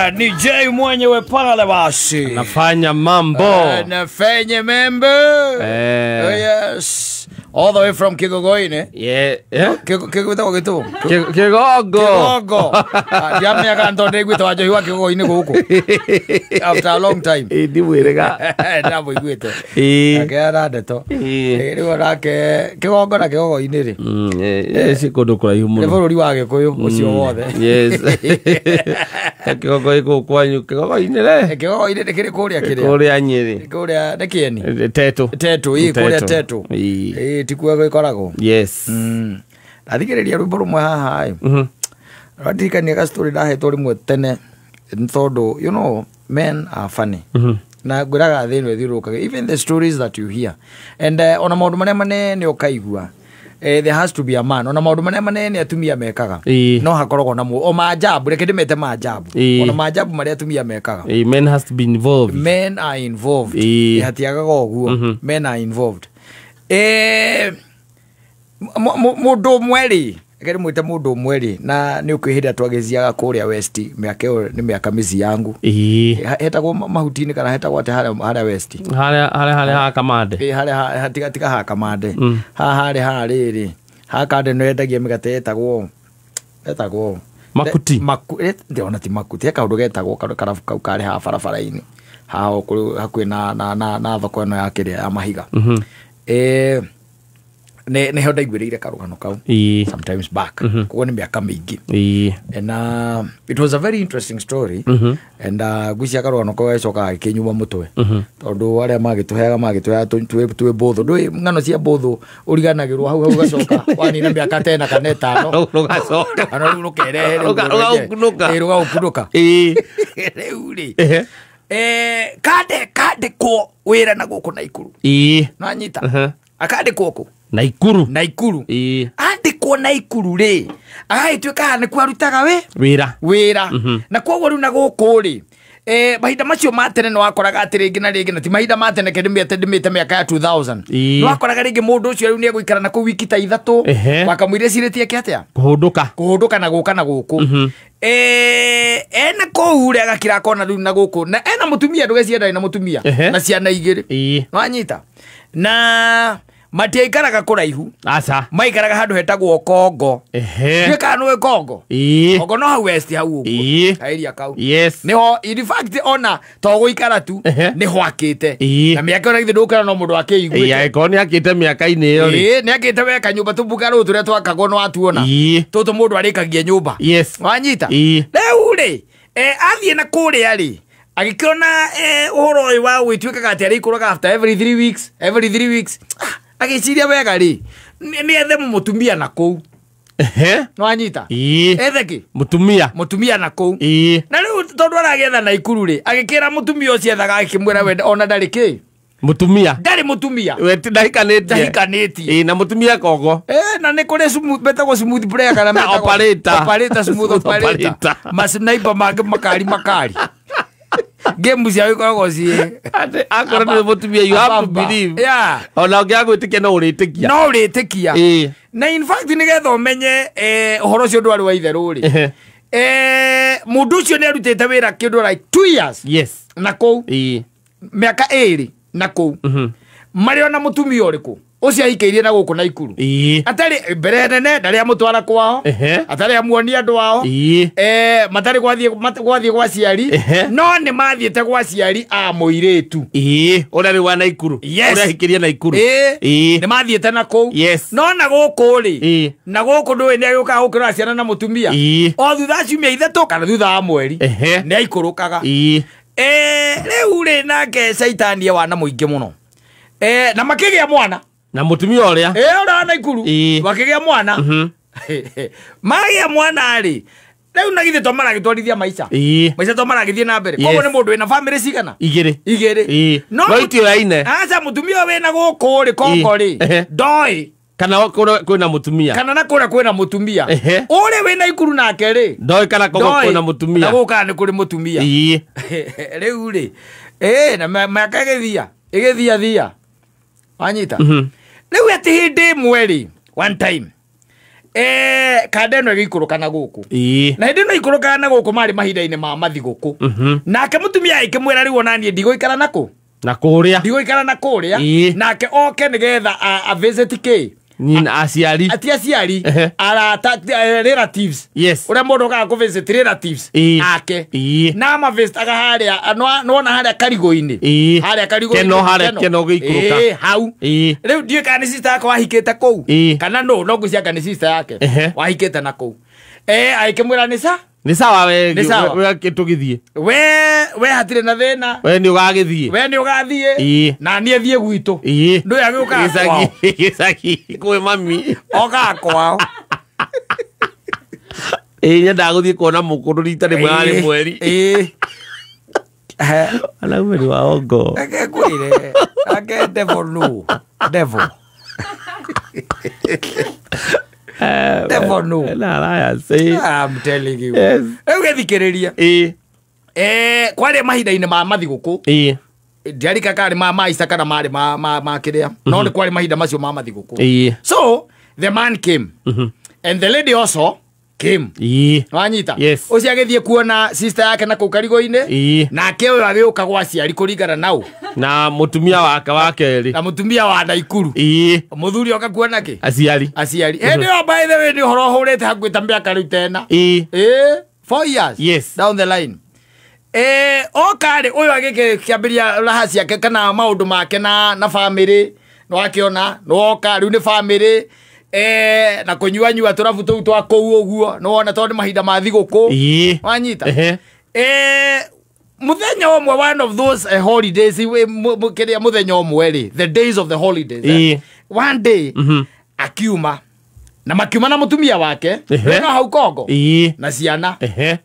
Ni Jay mwenyewe pale basi. Nafanya mambo. Nafanya mambo. Oh yes. All the way from Kigogoine. Yeah. Kigogo. Kigogo. Jamani akantode gwito wajo hiwa Kigogoine huko. After a long time. Ndi mwirega. Ndabo igwito. Akera deto. Rigo rake Kigogo na Kigogoine ri. Sikondo kura yumu. Nebori wage koyo ucio wothe. Yes. Kigogo iko kwanyu Kigogoine re. Kigogoine kiri kuria kiri. Kuria Nyeri. Kuria nekieni. Tetu. Kuria Tetu. Tikuwa ikorago. Yes. Athikiriria rwimbo rumwe haha radirikania ka story ndahetwo rimwe tene nthondo you know men are funny na ngwiraga thĩinĩ thiũrũkaga even the stories that you hear and ona maũndũ marĩa manene ũkaigua there has to be a man ona maũndũ marĩa manene atumia mekaga no hakoragwo na o maajabu reke ndĩmete maajabu ona maajabu marĩa atumia mekaga men has to be involved. Men are involved. Hatiagaga ũguo men are involved. Mundu mweri gari mwite mundu mweri na ni ukwihira twageziaga kuria west miaka ni miaka mizi yangu hetagwo mahutini kana hetagwo ate haria west haria ha kamande haria hatigatika ha kamande haria riri ha kande no endagia migate hetagwo makuti ndiona ti makuti he kaundu getagwo karabu kau kari ha barabara-ini ha hakuhi na thoko ino ya kiria ya mahiga ne ho ndaigwirire karugano kau sometimes back kuko ni miaka mingi and it was a very interesting story and gucia karugano kau ecoka kinyuma mutwe tondu aria magituheaga twe botho ndui ngano cia botho uriganagirwo hau gacoka wani na miaka 10 kana 5 rugacoka ana rukerehe rugakunuka reuri kade ko wira na guku na ikuru nanyita akade koko Naikuru andikwo Naikuru ri agagituika ni kwarutaga wira na kwoguo riu na guku ri mahinda macio matene no wakoraga ati ringi na ringi na ti mahinda matene ndimite miaka ya 2000 no wakoraga ringi mundu ucio riu ni eguikara na ku wiki ta 3 wakamwire ciretie kiatia kuhunduka na guka na guku ena kou ri agakira kona riu na guku na ena mutumia ndugecienda na mutumia na ciana igiri no anyita na matiaikaraga kuraihu aca maikaraga handu hetagwo Kongo ndika no Kongo Kongo no hau west hau uguo area kau niho in fact ona to guikara tu niho akite na miaka ona ithe ndukara no mundu akeiguite ko ni akite miaka-ini iyo ni akite weka nyumba tubugaro turia twakagwo no atuona tutu mundu arikagia nyumba wanyita riu ri athie na kuria ri agikirona uhoro uyu wa gwituikaga ati arikuraga after every 3 weeks agiciria wega ri ni ethe mutumia na kou no anyita etheki mutumia na kou na riu tondu aragetha na ikuru ri agikira mutumia ucio ethaga akimwira wende ona ndari mutumia we ndahikanitie na mutumia Kongo na ni kuri betagwo smooth player kana operator smooth operator masnaiba makari game cia ikoragwo cie akora ni mutumia you have to believe ona ngiagwitikia no uritikia na in fact ni getho menye uhoro cio ndwari wa itheru ri mundu ucio ni arutite wira kindu like 2 years na kou miaka 2 na kou mari ona mutumia uriku ucio aikeirie na guku na ikuru atari mbere nene ndari amutwara kwao atari amuonia andu ao matari gwathie gwa ciari no ni mathiete gwa ciari a muiretu uri wa na ikuru uri hikirie na ikuru ni mathiete na kou no na guku ri na guku ndui ni aguka gukira ciana na mutumia o thutha ciumia ithatu kana thutha wa mweri ni aikurukaga riu ri nake caitani wana muingi muno na makigia mwana na mutumia uria ora na ikuru wakigia mwana magia mwana ri riu na githe to maragitwarithia maica to maragithie na mbere koguo ni mundu wina family cigana igiri no itio yaine aca mutumia wina guku ri Kongo ri ndoi kana kwina mutumia kana na kwina mutumia uri wina ikuru nake ri ndoi kana kwina mutumia na guka ni kuri mutumia riu ri na miaka igithia wanyita riu ati hindi mweri one time Kandeno gikuruka na guku na hindi no ikuruka na guku mari mahinda-ini ma mathiguku nake mutumia ikimwira riu onanie ndigoikara nako na kuria ndigoikara na kuria nake oke nigetha a visit ke nina asiari asiari arata relatives uria mundu ga ku visit relatives ake na ma visit aga haria no na haria karigo-ini haria karigo-ini keno gikuruka hau riu ndie kana sister yake wahikite kou kana no ngucia kana sister yake wahikite na kou aikimwira ni sawa we kitugithie we hatire na thina we ni ugathie na nie thie gwitu ndu ya guka gicagi kwe mami oga kwao nyenda guthie kuona mukuru rita rimwe hari mweri ala mweri wa ongo kwire devil no devil devil no I say I'm telling you ugethikiriria kwari mahinda-ini ma mathiguku ndiarika kari ma Easter kana mari ma kiria no ni kwari mahinda macio ma mathiguku so the man came and the lady also came wanyita ucio agithie kuona sister yake na kukarigo-ini nake uyu agiuka gwa ciari kuringana nau na mutumia wake wakeri na mutumia wa Naikuru muthuri oka kuona ki asiari ndio by the way ni horo hurete hakwita miaka riu tena 4 years down the line okari uyu agike kiambiria rahasi yake kana maundu make na family no akiona no oka riu ni family na kunyua turabu tu twa kou uguo no wona tondu mahinda ma thiguku wanyita muthenya omwe one of those holidays kiria muthenya omwe ri the days of the holidays one day akiuma na makiuma na mutumia wake no hau Kongo na ciana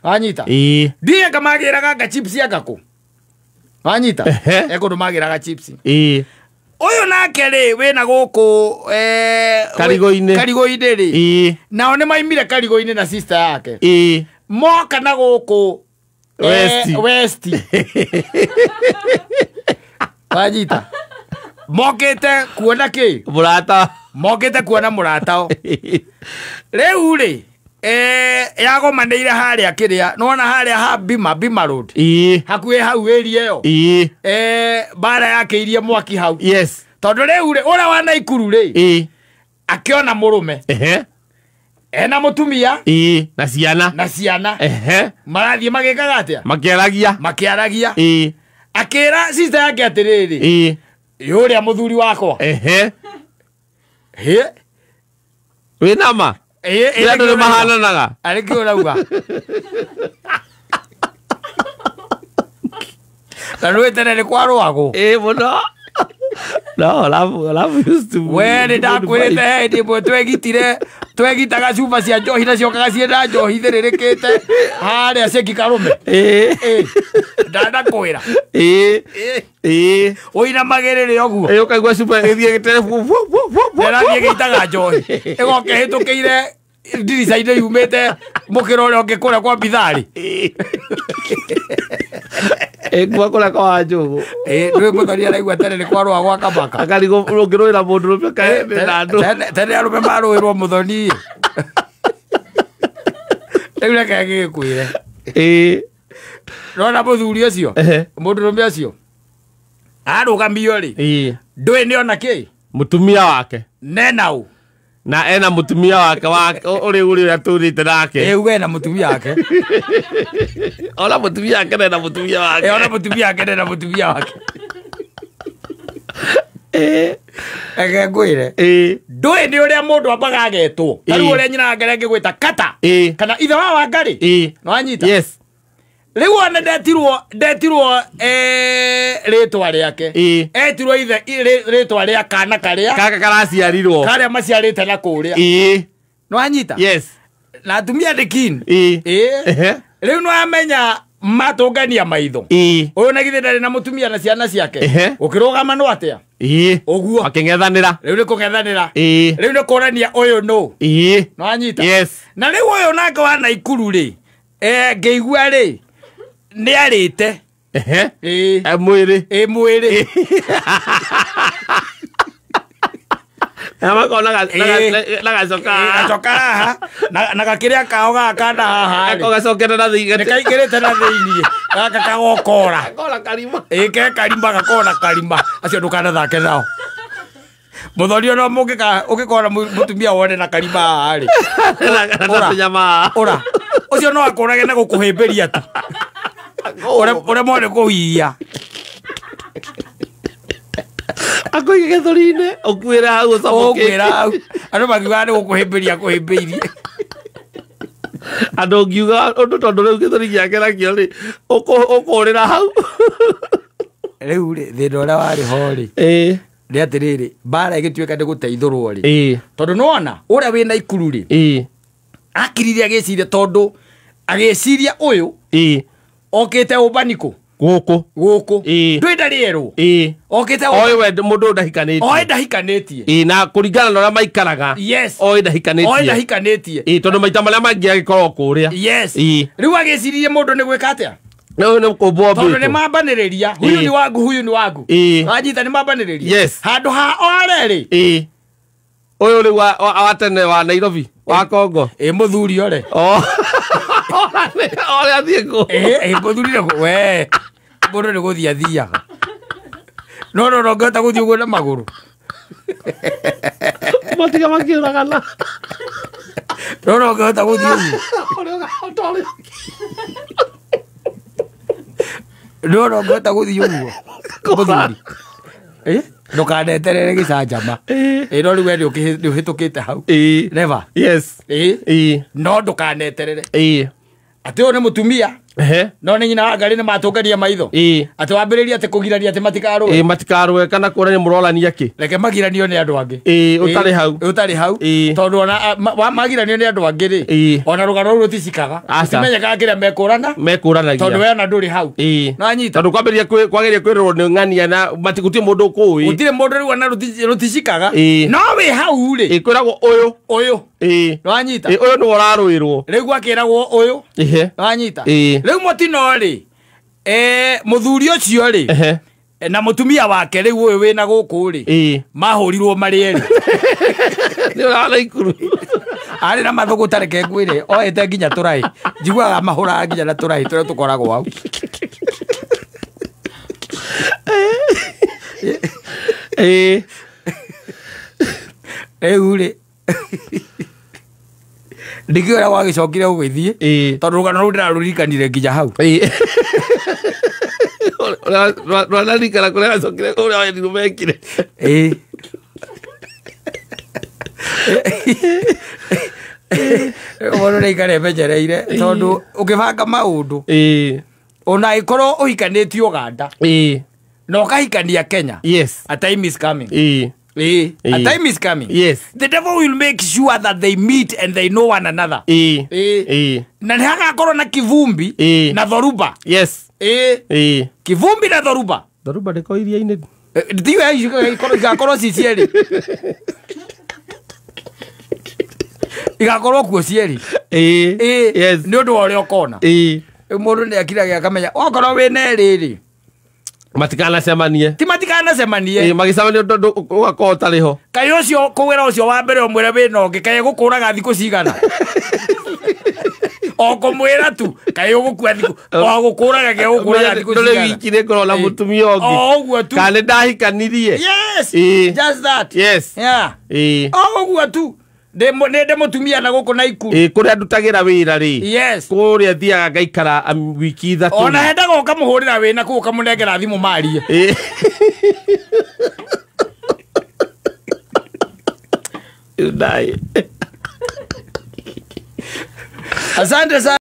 wanyita ndiye kamagiraga ga chips yakaku wanyita ekundu magiraga chips uyu nake ri wina guku karigo-ini ri nao ni maimire karigo-ini na sister yake moka na guku west wajita mokete kuona ki murata mokete kuona muratao riu ri yagomanĩire haria kiria nona haria ha Bima Road hakuhi hau area yo bara yake irie mwaki hau tondu riu ri ura wa Naikuru ri akiona murume ena mutumia na ciana marathie magikaga atia makiaragia akira sister yake atiriri yuria muthuri wakwa wina ma ndu ni mahananaga ariki urauga na rwetene ni kwa rwago muno no love used to we ni ndakwirite hindi mwe twegitaga cuba cia njohi nacio kaga cienda njohi thiririkite haria ceki karume ndanakwira uina magirire oguo ukaigua cuba githie gitere ndarathie gitaga njohi igoke hitukiire ndirica-inĩ yumĩte mũkĩra ũrĩa ũngĩ kũrĩa kwa Bithari kwa kũrĩa kwa Njũgũ ndũĩ mũthoni araigua tene nĩ kwa rũa gwa Kabaka akarigo ũngĩrũĩra mũndũ rũme kaembe na andũ tene arũme marũĩrwo mũthoni rĩu reke gĩgĩkwĩre nona mũthuri ũcio mũndũrũme ũcio arũgamio rĩ ndũĩ nĩ ona kĩ mũtumia wake nenau na ena mutumia wake uri aturite nake wena mutumia wake ona mutumia wake na mutumia wake ona mutumia wake na mutumia wake ngwire ndũĩ nĩ ũrĩa mũndũ ambaga agetwo tarĩu ũrĩa nyina ngere ngĩgwĩta kata kana ithe wa Wangari nĩ wanyita rĩu ona ndetirwo rĩtwa rĩake etirwo ithe rĩtwa rĩa kana karĩa kaka karaciarirwo karĩa maciarĩte na kũrĩa nĩ wanyita na atumia the king rĩu nĩ wamenya matũngania maitho ũyũ na githĩ ndarĩ na mũtumia na ciana ciake ũkĩrũgama no atĩa ũguo akĩng'ethanĩra rĩu nĩ kũng'ethanĩra rĩu nĩ kũrania ũyũ no nĩ wanyita na rĩu ũyũ nake wa Naikuru rĩ ngĩigua rĩ nĩ arĩte mwĩrĩ mwĩrĩ ama kona gacoka na gakiria kao gakanda haha gacokera na thiĩ nĩkaingĩrĩte na thĩinĩ gaka kagokora karima ke karima gakona karima acio ndũkanathake nao mũthori no ũngĩkora mũtumia wone na karima haha rĩ ũra ũcio no akũrage na gũkũhĩmbĩria tu ũrĩa mone kũhiia akũige gĩthũri-inĩ ũkuĩre hau ũkuĩra hau andũ makiugaga nĩ gũkũhĩmbĩria kũhĩmbĩirie andũ ngiuga ũndũ tondũ rĩu gĩthũri gĩake nakĩo rĩ ũkũrĩra hau rĩu rĩ thĩna ũrĩa warĩ ho rĩ nĩ atĩrĩrĩ mbara ĩgĩtuĩka nĩ gũteithũrwo rĩ tondũ nĩwona ũrĩa wĩna ikuru rĩ akirire agĩciria tondũ agĩciria ũyũ okĩte ũmbaniko gũkũ ndwĩnda rĩerwo okĩte oĩ mũndũ ndahikanĩtie na kũringana na ũrĩa maikaraga oĩ ndahikanĩtie tondũ maita marĩa mangĩ agĩkorwo kũrĩa rĩu agĩciririe mũndũ nĩ gwĩka atĩa tondũ nĩ mambanĩrĩria huyu nĩ wangu wanyita nĩ mambanĩrĩria handũ ha orerĩ ũyũ rĩu wa tene wa Nairobi wa Kongo mũthuri ore orĩa athiĩ kũ mũthuri we mũndũ nĩ gũthiĩ athiaga no ngĩhota gũthiĩ ũguo na magũrũ matiga makĩũragana no ngĩhota gũthiĩ ũguo no ngĩhota gũthiĩ ũguo mũthuri ndũkaneterere gĩcanjama no rĩu we nĩ ũhĩtũkĩte hau never no ndũkaneterere atĩ ũyũ nĩ mũtumia no nĩ nyina wa Ngarĩ nĩ matũngania maitho atĩ wambĩrĩria atĩ kũgiraria atĩ matikarũe kana kuonania mũrorania kĩ reke magiranio nĩ andũ angĩ ũtarĩ hau tondũ ona magiranio nĩ andũ angĩ rĩ ona rũgano rũu rũticikaga ũtimenyekaga kĩrĩa mekũranagia tondũ we ona ndũrĩ hau nanyita tondũ kwambĩrĩria kwagĩrĩria kwĩrorwo nĩ ng'ania na gũtirĩ mũndũ ũkũĩ gũtirĩ mũndũ rĩu ona rũticikaga no wĩ hau rĩ kwĩragwo ũyũ nanyita ũyũ nĩ ũrarũĩrwo rĩu gwakĩragwo ũyũ nanyita rĩu mũtino rĩ mũthuri ũcio rĩ na mũtumia wake rĩu ũyũ wĩna gũkũ rĩ mahũrirwo marĩ erĩ nĩ ũrana ikuru arĩ na mathũgũ tareke ngwĩre oete nginya tũraĩ njiguaga mahũraga nginya na tũraĩ tũrĩa tũkoragwo hau rĩu rĩ ndikĩũra gwagĩcokire gũgĩthiĩ tondũ rũgano rũu ndĩrarũririkanire nginya hau rwanarikana kũrĩa gacokire ũrĩa wendirwo mekire mũndũ nĩ aikare emenyereire tondũ ũkĩbanga maũndũ ona ĩkorwo ũhikanĩtie Uganda na ũkahikania Kenya a time is coming a time is coming. The devil will make sure that they meet and they know one another. Na nĩ hagakorwo na kivumbi na dhoruba. Kivumbi na dhoruba. Dhoruba ndĩko iria-inĩ. Ndiyo igakorwo ci cierĩ. Igakorwo kuo cierĩ. Nĩ ũndũ wa ũrĩa ũkona. Mũndũ nĩ akiraga akamenya okorwo wĩna erĩ rĩ matikanacemanie ti matikanacemanie magĩcemania tondũ ũgakorwo ũtarĩ ho kaĩ ũcio kũwĩra ũcio wa mbere ũmwĩre wĩna ũngĩ kaĩ gũkũraga thikũ cigana o kũmwĩra tu kaĩ ũgũkua thikũ o gũkũraga kaĩ gũkũraga thikũ cigana ndũrĩ wiki nĩ ngorwo na mũtumia ũngĩ o ũguo tu kana ndahikanirie just that o ũguo tu nĩ mũtumia na gũkũ na ikuru kũrĩa ndutagĩra wĩra rĩ kũrĩa thiaga ngaikara wiki ithatũ ona hendaga ũkamũhũrĩra wĩna kũu ũkamũnengera thimũ marie asante sana.